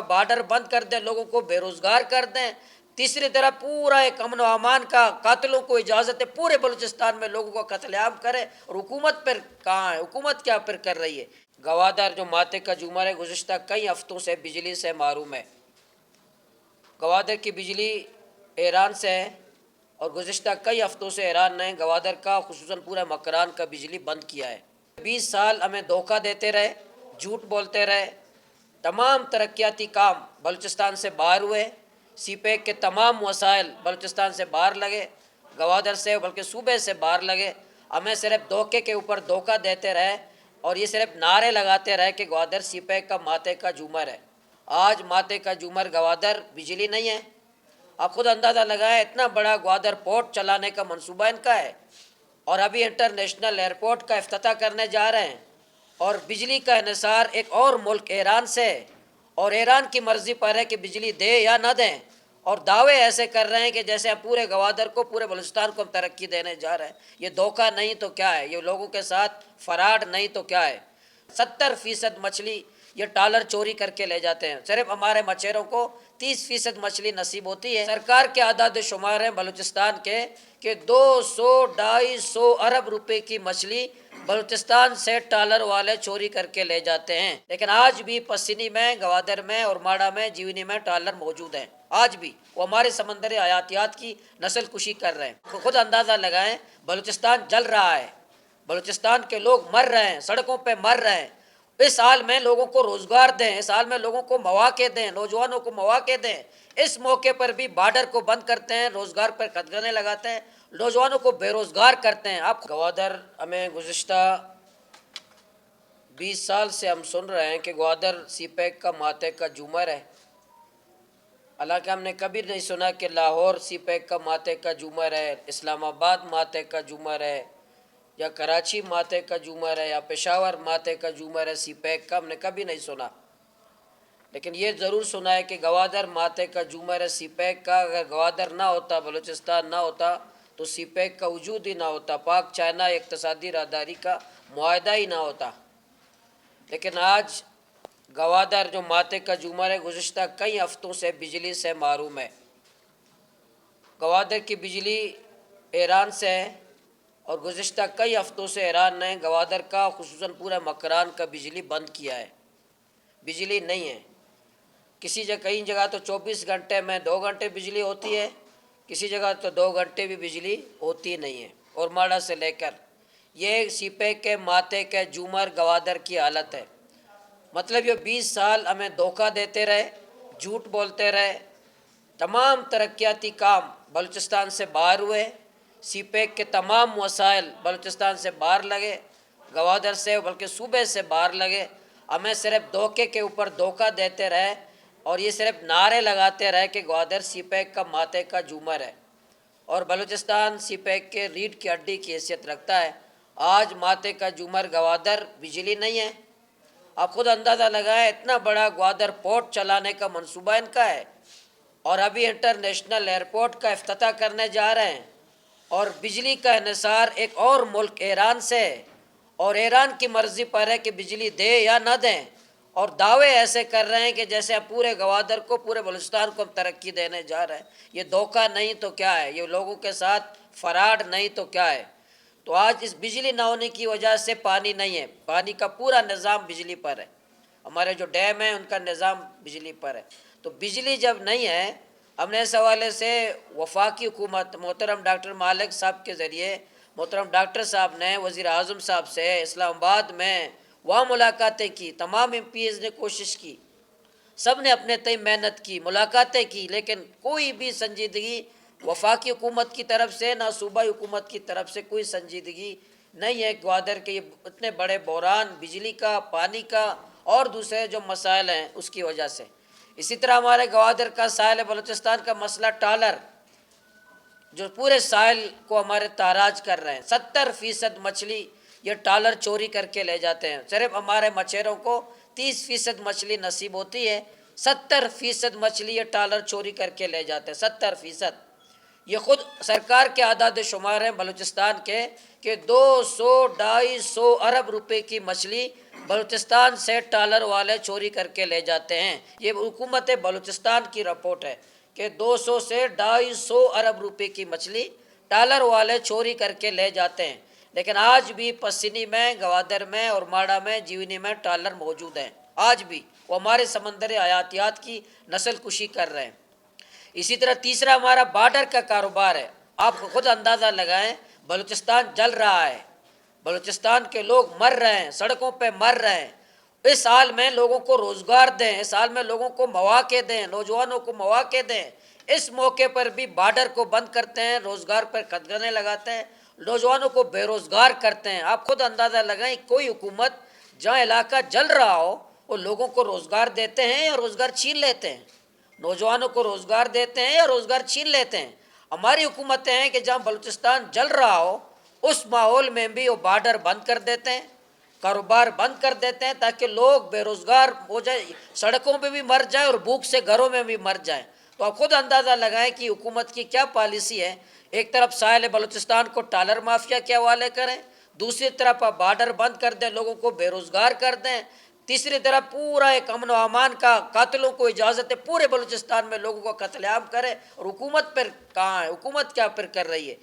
Border بند کر دیں، لوگوں کو بے روزگار کر دیں، تیسری طرف پورا ایک امن و امان کا، قاتلوں کو اجازت ہے پورے بلوچستان میں لوگوں کو قتل عام کرے، اور حکومت پر کہاں ہے؟ حکومت کیا پر کر رہی ہے؟ گوادر جو ماتے کا جمعہ ہے، گزشتہ کئی ہفتوں سے بجلی سے محروم ہے۔ گوادر کی بجلی ایران سے ہے، اور گزشتہ کئی ہفتوں سے ایران نے گوادر کا، خصوصاً پورا مکران کا بجلی بند کیا ہے۔ 20 سال ہمیں دھوکہ دیتے رہے، جھوٹ بولتے رہے، تمام ترقیاتی کام بلوچستان سے باہر ہوئے، سی پیک کے تمام وسائل بلوچستان سے باہر لگے، گوادر سے بلکہ صوبے سے باہر لگے، ہمیں صرف دھوکے کے اوپر دھوکہ دیتے رہے، اور یہ صرف نعرے لگاتے رہے کہ گوادر سی پیک کا ماتے کا جھومر ہے۔ آج ماتے کا جھومر گوادر بجلی نہیں ہے۔ آپ خود اندازہ لگائیں، اتنا بڑا گوادر پورٹ چلانے کا منصوبہ ان کا ہے، اور ابھی انٹرنیشنل ایئرپورٹ کا افتتاح کرنے جا رہے ہیں، اور بجلی کا انحصار ایک اور ملک ایران سے، اور ایران کی مرضی پر ہے کہ بجلی دے یا نہ دیں، اور دعوے ایسے کر رہے ہیں کہ جیسے ہم پورے گوادر کو، پورے بلوچستان کو ہم ترقی دینے جا رہے ہیں۔ یہ دھوکہ نہیں تو کیا ہے؟ یہ لوگوں کے ساتھ فراڈ نہیں تو کیا ہے؟ 70% مچھلی یہ ٹالر چوری کر کے لے جاتے ہیں، صرف ہمارے مچھیروں کو 30% مچھلی نصیب ہوتی ہے۔ سرکار کے اعداد و شمار ہیں بلوچستان کے کہ 200-250 ارب روپے کی مچھلی بلوچستان سے ٹالر والے چوری کر کے لے جاتے ہیں، لیکن آج بھی پسینی میں، گوادر میں اور ماڑا میں، جیونی میں ٹالر موجود ہیں۔ آج بھی وہ ہمارے سمندری حیاتیات کی نسل کشی کر رہے ہیں۔ خود اندازہ لگائیں، بلوچستان جل رہا ہے، بلوچستان کے لوگ مر رہے ہیں، سڑکوں پہ مر رہے ہیں۔ اس حال میں لوگوں کو روزگار دیں، اس حال میں لوگوں کو مواقع دیں، نوجوانوں کو مواقع دیں۔ اس موقع پر بھی بارڈر کو بند کرتے ہیں، روزگار پر قدغنیں لگاتے ہیں، نوجوانوں کو بے روزگار کرتے ہیں۔ آپ گوادر، ہمیں گزشتہ 20 سال سے ہم سن رہے ہیں کہ گوادر سی پیک کا ماتے کا جھومر ہے، حالانکہ ہم نے کبھی نہیں سنا کہ لاہور سی پیک کا ماتے کا جھومر ہے، اسلام آباد ماتے کا جھومر ہے، یا کراچی ماتے کا جھومر ہے، یا پشاور ماتے کا جھومر ہے سی پیک کا، ہم نے کبھی نہیں سنا۔ لیکن یہ ضرور سنا ہے کہ گوادر ماتے کا جھومر ہے سی پیک کا۔ اگر گوادر نہ ہوتا، بلوچستان نہ ہوتا، تو سی پیک کا وجود ہی نہ ہوتا، پاک چائنا اقتصادی راہداری کا معاہدہ ہی نہ ہوتا۔ لیکن آج گوادر جو ماتے کا جھومر ہے، گزشتہ کئی ہفتوں سے بجلی سے محروم ہے۔ گوادر کی بجلی ایران سے ہے، اور گزشتہ کئی ہفتوں سے ایران نے گوادر کا، خصوصاً پورا مکران کا بجلی بند کیا ہے۔ بجلی نہیں ہے، کئی جگہ تو 24 گھنٹے میں 2 گھنٹے بجلی ہوتی ہے، کسی جگہ تو 2 گھنٹے بھی بجلی ہوتی نہیں ہے، اور ماڑا سے لے کر یہ سی پیک کے ماتے کے جھومر گوادر کی حالت ہے۔ مطلب یہ 20 سال ہمیں دھوکہ دیتے رہے، جھوٹ بولتے رہے، تمام ترقیاتی کام بلوچستان سے باہر ہوئے، سی پیک کے تمام وسائل بلوچستان سے باہر لگے، گوادر سے بلکہ صوبے سے باہر لگے، ہمیں صرف دھوکے کے اوپر دھوکہ دیتے رہے، اور یہ صرف نعرے لگاتے رہے کہ گوادر سی پیک کا ماتے کا جھومر ہے، اور بلوچستان سی پیک کے ریڑھ کی ہڈی کی حیثیت رکھتا ہے۔ آج ماتے کا جھومر گوادر بجلی نہیں ہے۔ آپ خود اندازہ لگائیں، اتنا بڑا گوادر پورٹ چلانے کا منصوبہ ان کا ہے، اور ابھی انٹرنیشنل ایئرپورٹ کا افتتاح کرنے جا رہے ہیں، اور بجلی کا انحصار ایک اور ملک ایران سے، اور ایران کی مرضی پر ہے کہ بجلی دے یا نہ دیں، اور دعوے ایسے کر رہے ہیں کہ جیسے ہم پورے گوادر کو، پورے بلوچستان کو ہم ترقی دینے جا رہے ہیں۔ یہ دھوکہ نہیں تو کیا ہے؟ یہ لوگوں کے ساتھ فراڈ نہیں تو کیا ہے؟ تو آج اس بجلی نہ ہونے کی وجہ سے پانی نہیں ہے، پانی کا پورا نظام بجلی پر ہے، ہمارے جو ڈیم ہیں ان کا نظام بجلی پر ہے۔ تو بجلی جب نہیں ہے، ہم نے اس حوالے سے وفاقی حکومت، محترم ڈاکٹر مالک صاحب کے ذریعے، محترم ڈاکٹر صاحب نے وزیر اعظم صاحب سے اسلام آباد میں وہاں ملاقاتیں کی، تمام ایم پی ایز نے کوشش کی، سب نے اپنے تئیں محنت کی، ملاقاتیں کی، لیکن کوئی بھی سنجیدگی وفاقی حکومت کی طرف سے، نہ صوبائی حکومت کی طرف سے کوئی سنجیدگی نہیں ہے گوادر کے یہ اتنے بڑے بحران، بجلی کا، پانی کا اور دوسرے جو مسائل ہیں اس کی وجہ سے۔ اسی طرح ہمارے گوادر کا ساحل بلوچستان کا مسئلہ ٹالر، جو پورے ساحل کو ہمارے تاراج کر رہے ہیں، 70% مچھلی یہ ٹالر چوری کر کے لے جاتے ہیں، صرف ہمارے مچھیروں کو 30% مچھلی نصیب ہوتی ہے، 70% مچھلی یہ ٹالر چوری کر کے لے جاتے ہیں، 70%۔ یہ خود سرکار کے اعداد و شمار ہیں بلوچستان کے کہ 200-250 ارب روپے کی مچھلی بلوچستان سے ٹالر والے چوری کر کے لے جاتے ہیں. یہ حکومت بلوچستان کی رپورٹ ہے کہ 200 سے 250 ارب روپے کی مچھلی ٹالر والے چوری کر کے لے جاتے ہیں. لیکن آج بھی پسینی میں، گوادر میں اور ماڑا میں، جیونی میں ٹالر موجود ہیں. آج بھی وہ ہمارے سمندر حیاتیات کی نسل کشی کر رہے ہیں. اسی طرح تیسرا ہمارا بارڈر کا کاروبار ہے. آپ خود اندازہ لگائیں، بلوچستان جل رہا ہے، بلوچستان کے لوگ مر رہے ہیں، سڑکوں پہ مر رہے ہیں. اس حال میں لوگوں کو روزگار دیں، اس حال میں لوگوں کو مواقع دیں، نوجوانوں کو مواقع دیں. اس موقع پر بھی بارڈر کو بند کرتے ہیں، روزگار پر قدغنیں لگاتے ہیں، نوجوانوں کو بے روزگار کرتے ہیں. آپ خود اندازہ لگائیں، کوئی حکومت جہاں علاقہ جل رہا ہو وہ لوگوں کو روزگار دیتے ہیں یا روزگار چھین لیتے ہیں؟ نوجوانوں کو روزگار دیتے ہیں یا روزگار چھین لیتے ہیں؟ ہماری حکومتیں ہیں کہ جہاں بلوچستان جل رہا ہو اس ماحول میں بھی وہ بارڈر بند کر دیتے ہیں، کاروبار بند کر دیتے ہیں تاکہ لوگ بے روزگار ہو جائے، سڑکوں پہ بھی مر جائیں اور بھوک سے گھروں میں بھی مر جائیں. تو آپ خود اندازہ لگائیں کہ حکومت کی کیا پالیسی ہے. ایک طرف ساحل بلوچستان کو ٹالر مافیا کے حوالے کریں، دوسری طرف آپ بارڈر بند کر دیں، لوگوں کو بے روزگار کر دیں، تیسری طرف پورا ایک امن و امان کا، قاتلوں کو اجازت ہے پورے بلوچستان میں لوگوں کو قتل عام کرے. اور حکومت پر کہاں ہے؟ حکومت کیا پر کر رہی ہے؟